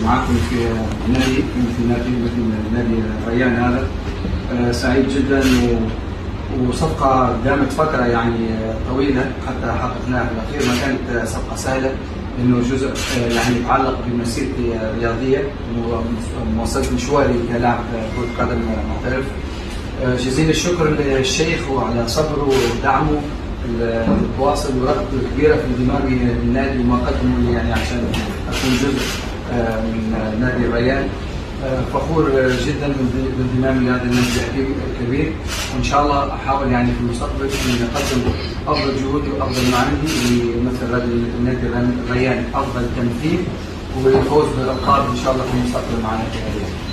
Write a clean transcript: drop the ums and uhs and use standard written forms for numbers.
معكم في نادي مثل نادي الريان هذا. سعيد جدا وصفقة دامت فترة يعني طويلة حتى حققناها في الأخير. ما كانت صفقة سهلة لأنه جزء يعني يتعلق بمسيرتي الرياضية ومواصلة مشواري كلاعب كرة قدم محترف. جزيل الشكر للشيخ وعلى صبره ودعمه الواصل ورغبته الكبيرة في انضمامي للنادي وما قدمه لي يعني عشان أكون جزء من نادي الريان. فخور جدا بانضمامي لهذا النادي الكبير، وان شاء الله احاول يعني في المستقبل ان اقدم افضل جهودي وافضل ما عندي لمثل النادي الريان افضل تمثيل والفوز بالالقاب ان شاء الله في المستقبل معنا في الريان.